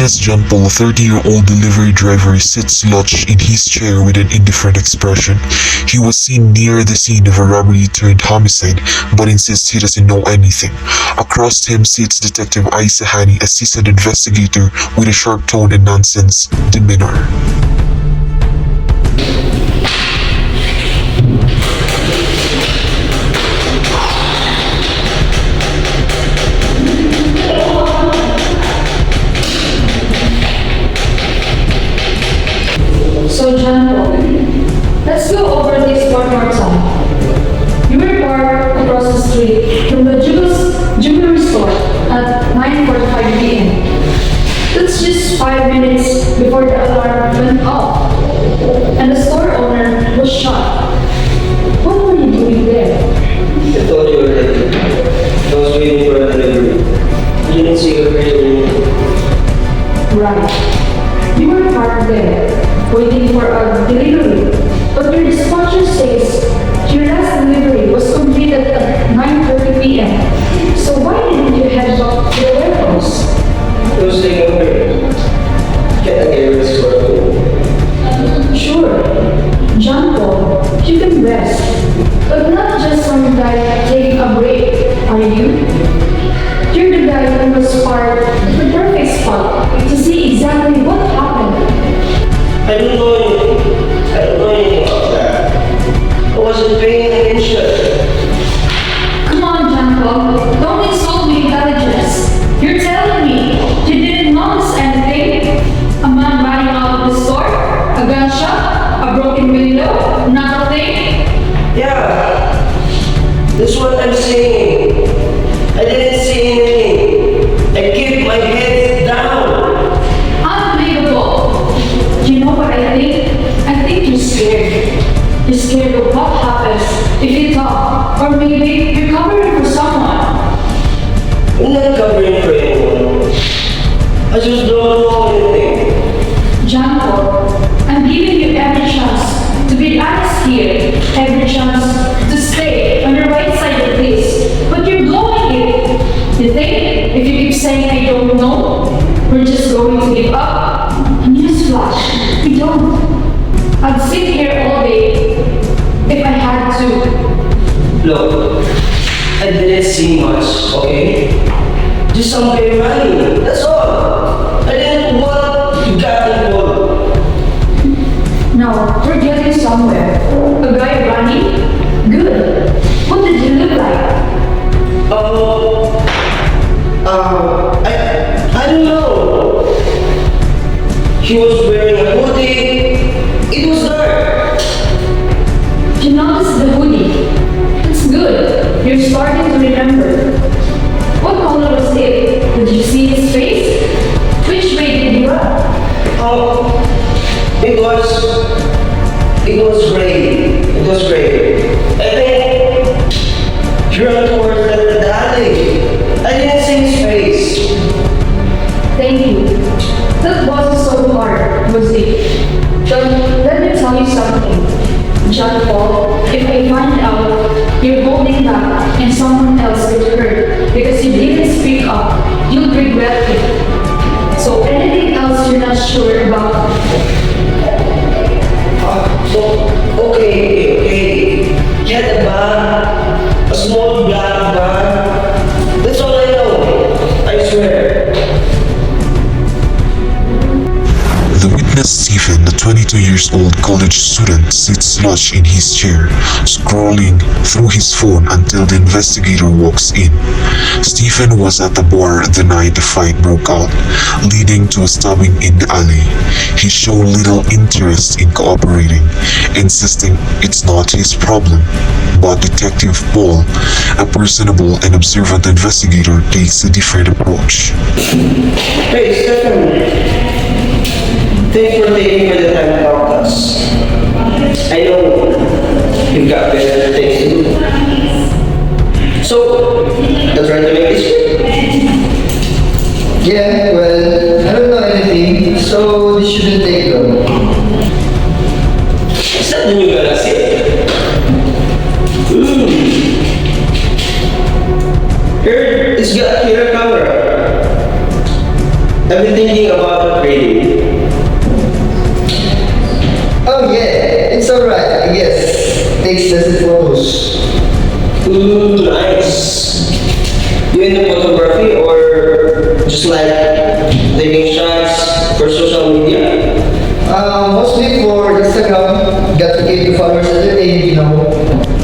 as John Paul, a 30-year-old delivery driver, sits slouched in his chair with an indifferent expression. He was seen near the scene of a robbery turned homicide, but insists he doesn't know anything. Across him sits Detective Isa Hani, a seasoned investigator with a sharp tone and nonsense demeanor. So, John, let's go over this one more time. You were parked across the street from the jewelry store at 9:45 p.m. That's just 5 minutes before the alarm went off, and the store owner was shot. What were you doing there? I thought you were late. I was waiting for a delivery. You didn't see her really. Right. You were parked there, waiting for a delivery, but your dispatcher says your last delivery was completed at 9:30 p.m. So why didn't you head back to the warehouse? I was taking a break. Can't I get rest for a moment? Sure, John Paul, you can rest, but not just some guy taking a break, are you? You're the guy who was parked at the perfect spot to see exactly what happened. I don't know anything. I don't know anything about that. I wasn't paying attention. Come on, John Paul, don't insult my intelligence. You're telling me you didn't notice anything? A man running out of the store? A gunshot? A broken window? Not a thing? Yeah. That's what I'm saying. I didn't see anything. I kept my head down. Unbelievable. You know what I think? I think you're scared. You're scared of what happens if you talk. Or maybe you're covering for someone. I'm not covering for anyone. I just don't know anything. John Paul, I'm giving you every chance to be honest here. Every chance to stay on the right side of this. But you're blowing it. You think if you keep saying I don't know, we're just going to give up? Newsflash, we don't. I'd sit here all day if I had to. Look, I didn't see much, okay? Just some guy running, that's all. I didn't want to get involved. Now, we're getting somewhere. A guy running? Good. What did he look like? I don't know. He was wearing a hoodie. It was dark. You noticed the hoodie. That's good. You're starting to remember. What color was it? Did you see his face? Which way did he run? It was gray. It was gray. I think he ran towards the alley. I didn't see his face. Thank you. That wasn't so hard, was it? Then let me tell you something. John Paul, if I find out you're holding back and someone else gets hurt because you didn't speak up, you'll regret it. So anything else you're not sure about? Okay. Get a bag, a small black bag. That's all I know. I swear. The witness Stephen, the 22-year-old college student, sits slouched in his chair, scrolling through his phone until the investigator walks in. Stephen was at the bar the night the fight broke out, leading to a stabbing in the alley. He showed little interest in cooperating, insisting it's not his problem. But Detective Paul, a personable and observant investigator, takes a different approach. Hey, Stephen. Thanks for taking me the time to talk to us. I know you've got better things to do. So, let's try to make this quick. Yeah, well, I don't know anything, so this shouldn't take long. Is that the new galaxy? Here, it's got a clear camera. I've been thinking about upgrading. Oh yeah, it's alright, I guess. Takes doesn't photos. Nice. You into photography or just like taking shots for social media? Mostly for Instagram. Got to get the followers every day, you know.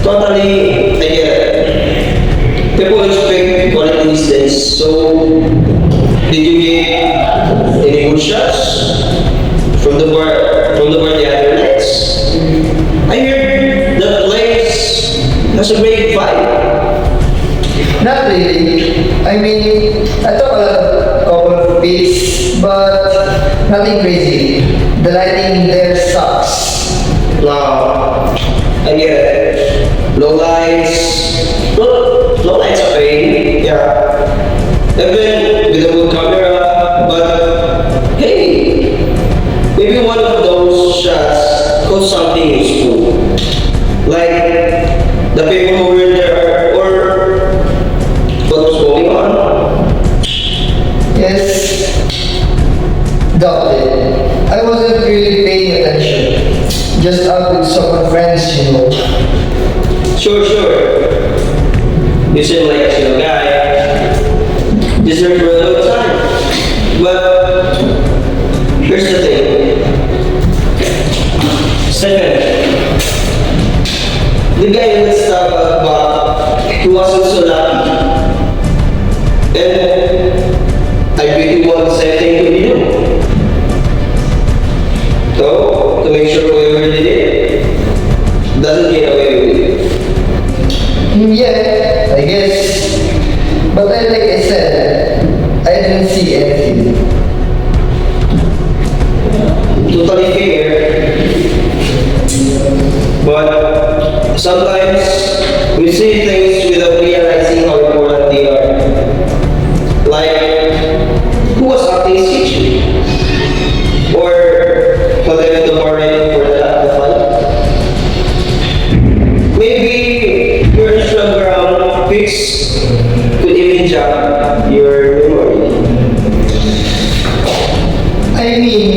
Totally, I get it. People expect quality these days. So, did you get any good shots from the bar the other nights? I heard the place has a great vibe. Not really. I mean, I took a couple of pics, but nothing crazy. The lighting there sucks. Now, I get it. Low lights. Low lights are fine. Yeah. Even with a good camera, but hey, maybe one of those shots caught something useful. Like the people who were there or what was going on. Yes, doubt it. I wasn't really paying attention. Just out with some friends, you know. Sure. You seem like a chill guy. Just here for a long time. But here's the thing. Stephen, the guy let's talk about, he wasn't so lucky. And I really want the same thing to be done. So, to make sure whoever did it doesn't get away with it. Yeah, I guess. But then, like I said, I didn't see anything. Totally fair. But sometimes we see things without realizing how important they are. Like, who was acting sketchy? Or who left the bar ready for the fight? Maybe your Instagram pics could even jump your memory. I mean,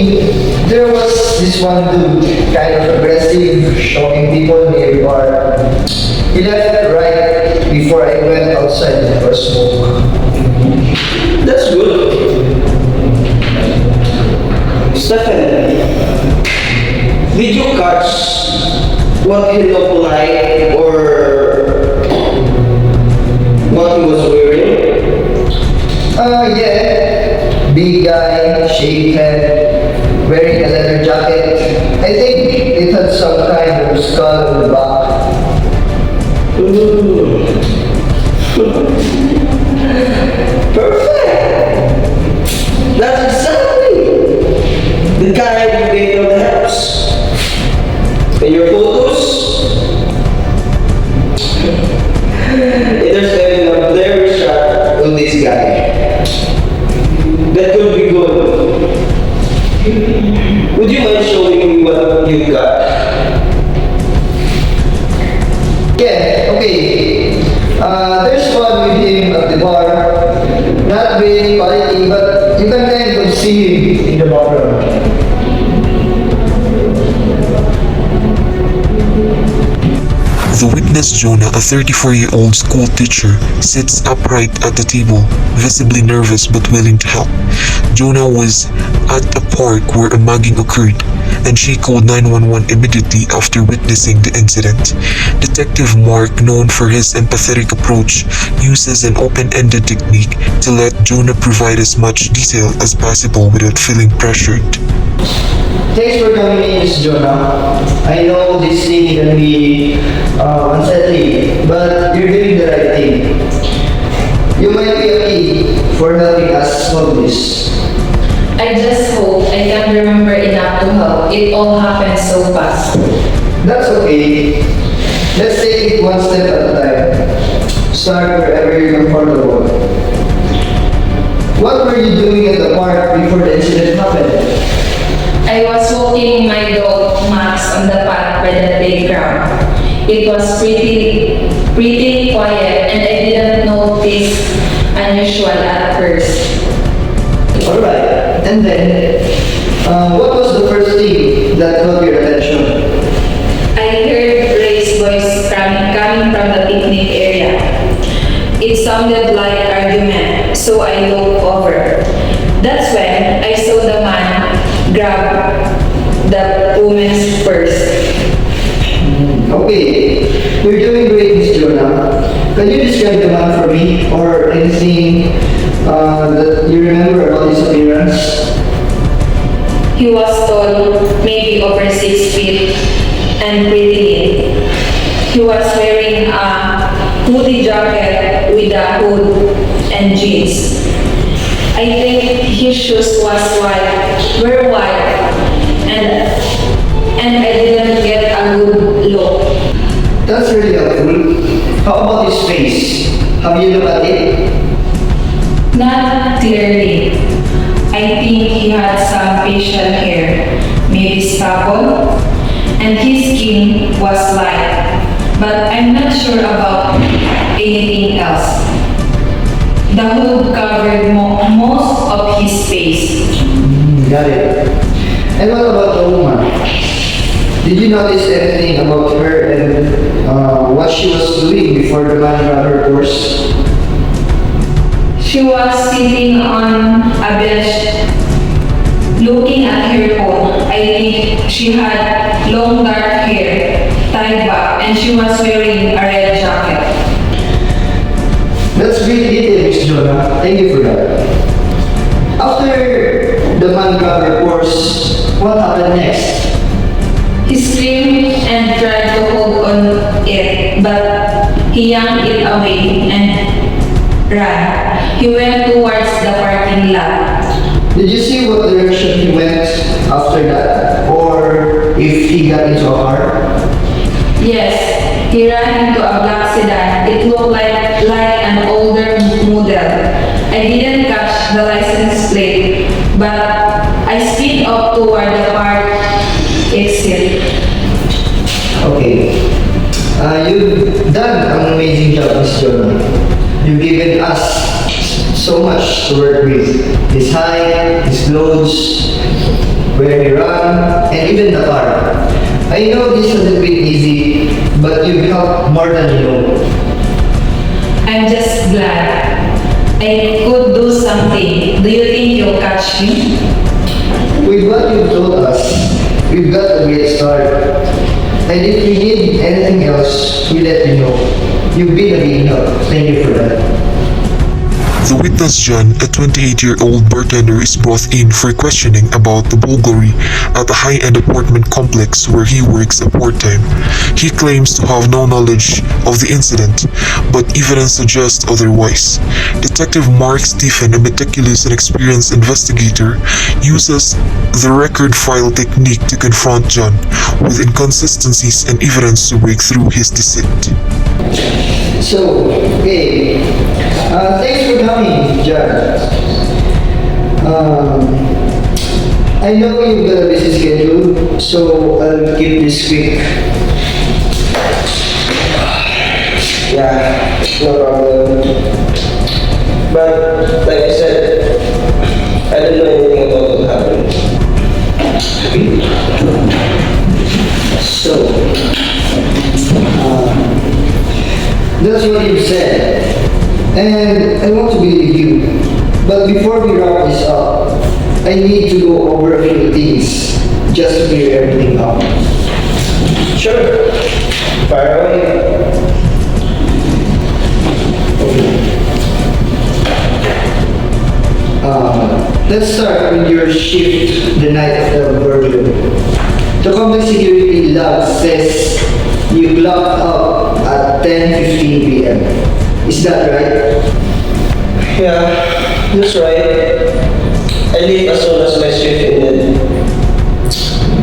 there was this one dude, kind of aggressive, shocking people near the bar. He left right before I went outside for a smoke. That's good. Stephen, did you catch what he looked like or what he was wearing? Yeah. Big guy, shaved head, wearing a leather jacket. I think it had some kind of skull on the back. Ooh. Perfect! That's exactly the guy you made on the house. And your photos? There's even a blurry shot of this guy. That could be good. Would you mind showing me what you got? Yeah, okay. There's one with him at the bar. Not very quality, but you can kind of see him in the background. The witness Jonah, a 34-year-old school teacher, sits upright at the table, visibly nervous but willing to help. Jonah was at a park where a mugging occurred, and she called 911 immediately after witnessing the incident. Detective Mark, known for his empathetic approach, uses an open-ended technique to let Jonah provide as much detail as possible without feeling pressured. Thanks for coming in, Miss Jonah. I know this thing can be unsettling, but you're doing the right thing. You might be a key for helping us solve this. I just hope I can remember enough to help. It all happened so fast. That's okay. Let's take it one step at a time. Start wherever you're comfortable. What were you doing at the park before the incident happened? I was walking my dog Max on the path by the playground. It was pretty quiet and I didn't notice unusual at first. Alright. And then, what was the first thing that caught your attention? I heard Ray's voice coming from the picnic area. It sounded like argument, so I looked over. That's when I saw the man grab the woman's purse. Okay, you're doing great, Miss Jonah. Can you describe the man for me, or anything that you remember about his appearance? He was tall, maybe over 6 feet, and pretty lean. He was wearing a hoodie jacket with a hood and jeans. I think his shoes were white, and I didn't get a good look. That's really helpful. How about his face? Have you looked at it? Not clearly. I think he had some facial hair, maybe stubble, and his skin was light, but I'm not sure about anything else. The hood covered most of his face. Got it. And what about the woman? Did you notice anything about her and what she was doing before the man grabbed her purse? She was sitting on a bench looking at her phone. I think she had long dark hair tied back and she was wearing a red jacket. That's great detail, Miss Jonah. Thank you for that. After the man grabbed her purse, what happened next? He screamed and tried to hold on it, but he yanked it away and ran. He went towards the parking lot. Did you see what direction he went after that? Or if he got into a car? Yes, he ran into a black sedan. It looked like an older model. I didn't catch the license plate, but I speed up toward the park exit. Okay. You've done an amazing job, Miss Jonah. You've given us so much to work with. His height, his clothes, where he ran, and even the car. I know this hasn't been easy, but you've helped more than you know. I'm just glad I could do something. Do you think you'll catch me? With what you've told us, we've got a great start. And if you need anything else, we let you know. You've been a big help. Thank you for that. The witness John, a 28-year-old bartender, is brought in for questioning about the burglary at a high-end apartment complex where he works at part-time. He claims to have no knowledge of the incident, but evidence suggests otherwise. Detective Mark Stephen, a meticulous and experienced investigator, uses the record file technique to confront John with inconsistencies and evidence to break through his deceit. So, okay. Thanks for coming, John. I know you've got a busy schedule, so I'll keep this quick. Yeah, no problem. But like I said, I don't know anything about what happened. So, that's what you said. And I want to believe you. But before we wrap this up, I need to go over a few things just to clear everything up. Sure, fire away. Let's start with your shift the night of the burglary. The complex security log says you clocked up at 10:15 p.m. Is that right? Yeah, that's right. I leave as soon as my shift ended.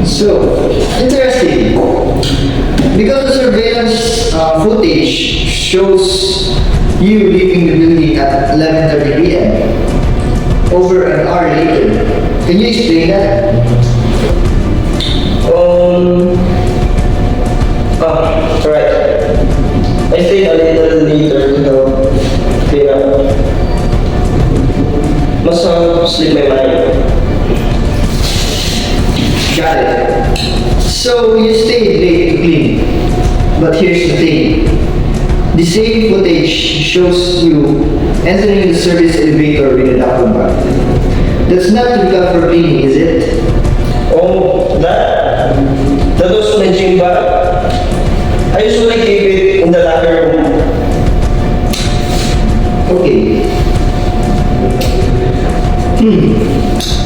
So, interesting. Because the surveillance footage shows you leaving the building at 11:30 p.m. over an hour later. Can you explain that? Right. I stayed a little later to help clean up. Must have slipped my mind. Got it. So you stayed late to clean. But here's the thing. The same footage shows you entering the service elevator with a duffel bag. That's not to become for cleaning, is it? Oh, that was my gym bag. I usually keep it in the locker room. Okay.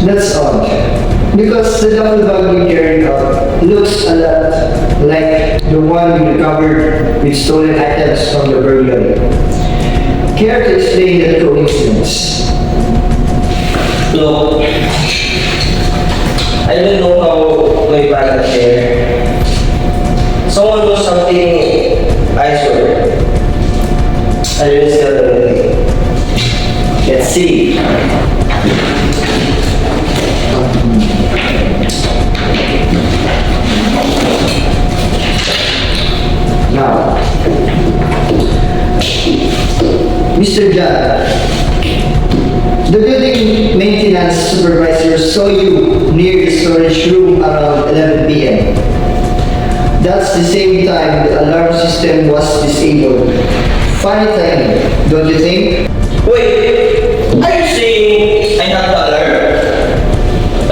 That's odd. Because the duffel bag we carried out looks a lot like the one we recovered with stolen items from the burglary. Care to explain that coincidence? Look, I don't know how my bag got there. Someone was something, I swear. I didn't steal anything. Let's see. Now, Mr. John, the building maintenance supervisor saw you near the storage room around 11 p.m. That's the same time the alarm system was disabled. Funny timing, don't you think? Wait, are you saying I have the alert?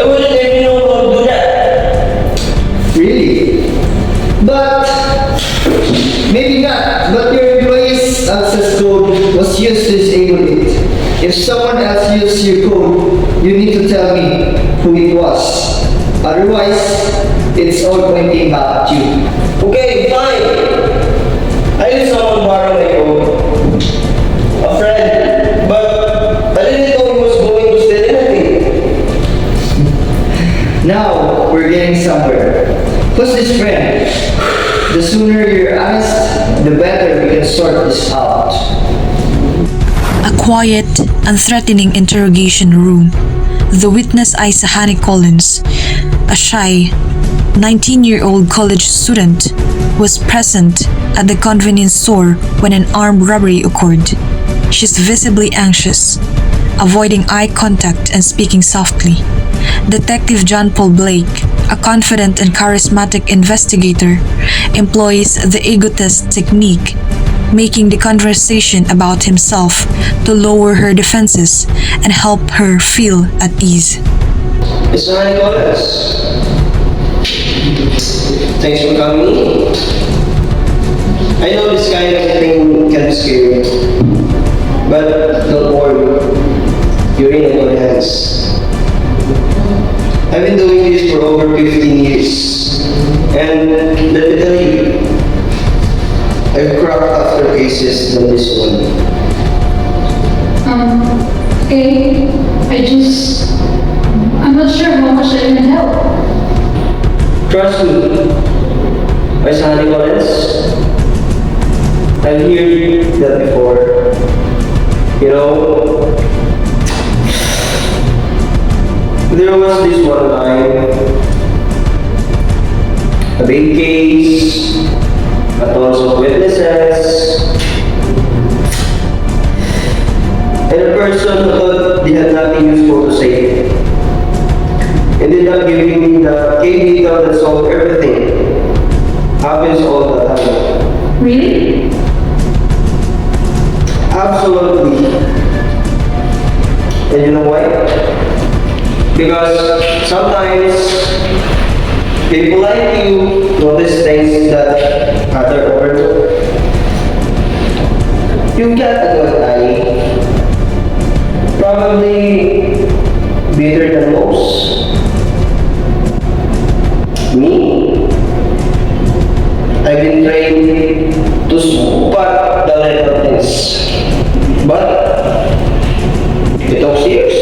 I wouldn't even know how to do that. Really? But maybe not. But your employee's access code was used to disable it. If someone else used your code, you need to tell me who it was. Otherwise, it's all pointing back at you. Okay, fine. I let someone borrow my code. A friend. But I didn't know he was going to steal anything. Now, we're getting somewhere. Who's this friend? The sooner you're honest, the better we can sort this out. A quiet, unthreatening interrogation room. The witness eyes Sahani Collins, a shy, 19-year-old college student, was present at the convenience store when an armed robbery occurred. She's visibly anxious, avoiding eye contact and speaking softly. Detective John Paul Blake, a confident and charismatic investigator, employs the egotist technique, making the conversation about himself to lower her defenses and help her feel at ease. Mr. Nicholas, thanks for coming. I know this kind of thing can scare you, but don't worry, you're in good hands. I've been doing this for over 15 years, and let me tell you, I've cracked after cases than this one. Okay, I'm not sure how much I can help. Trust me, my son Nicholas, I've heard that before. You know, there was this one time, a big case, a tons of witnesses, and a person who thought they had nothing useful to say ended up giving me the key detail that solved everything. Happens all the time. Really? Absolutely. And you know why? Because sometimes people like you notice things that other overlook. You got a good eye. Probably better than most. Me? I've been trained to spot the little things. But it took years.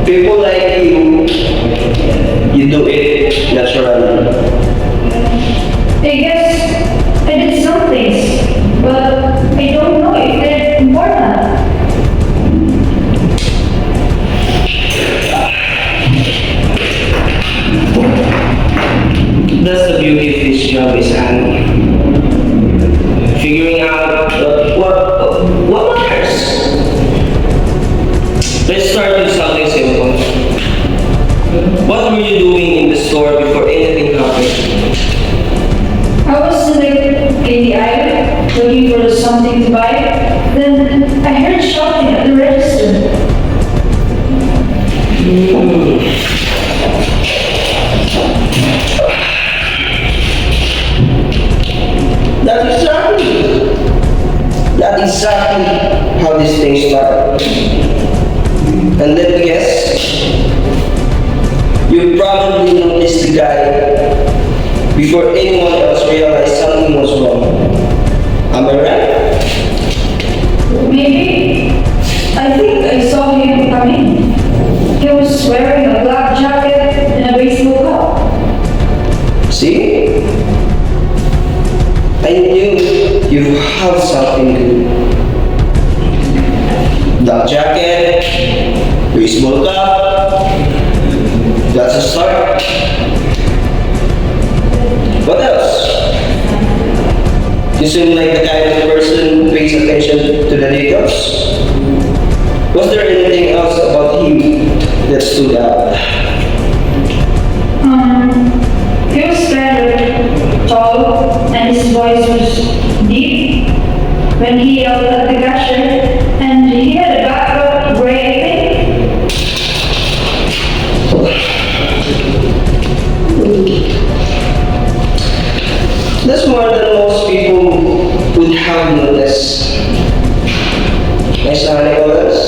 People like you do it naturally. I guess I did some things, but I don't know if they're important. That's the beauty of this job, is Annie. Figuring out what matters. Let's start with something simple. What were you doing in the store before anything happened? I was in the aisle looking for something to buy. Then I heard shouting at the register. That's exactly how this thing started. And let me guess, you probably noticed the guy before anyone else realized something was wrong. Am I right? Maybe. I think I saw him come in. He was wearing a black jacket and a baseball cap. See? I knew you have something good. Black jacket, baseball cap. That's a start. What else? You seem like the kind of person who pays attention to the details. Was there anything else about him that stood out? He was kind of tall and his voice was deep when he yelled at the cashier, and he had a background gray, I think. That's more than most people would have noticed. Nice Nicholas.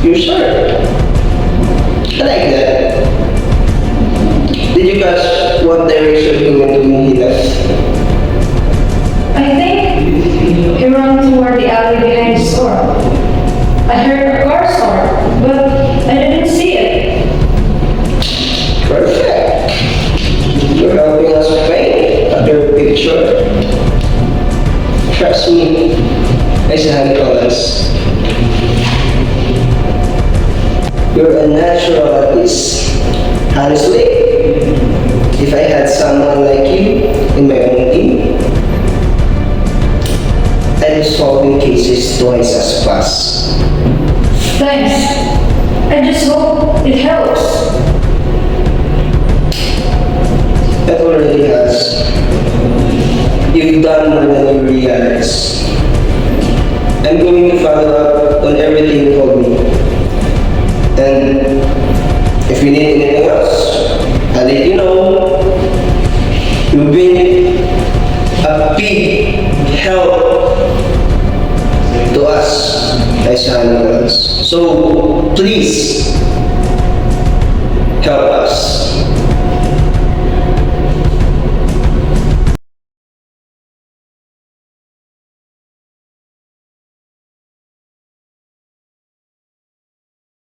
You're sure? I like that. Did you catch what direction he went when he left? I think he ran toward the alley behind the store. I heard a car start, but I didn't see it. Perfect. You're helping us paint a clear picture. Trust me, nice Nicholas. You're a natural at this. Honestly, if I had someone like you in my own team, I'd be solving cases twice as fast. Thanks. I just hope it helps. That already has. You've done more than you realize. I'm going to follow up on everything you told me. And if you need anything else, I'll let you know. You've been a big help to us as animals. So please help us.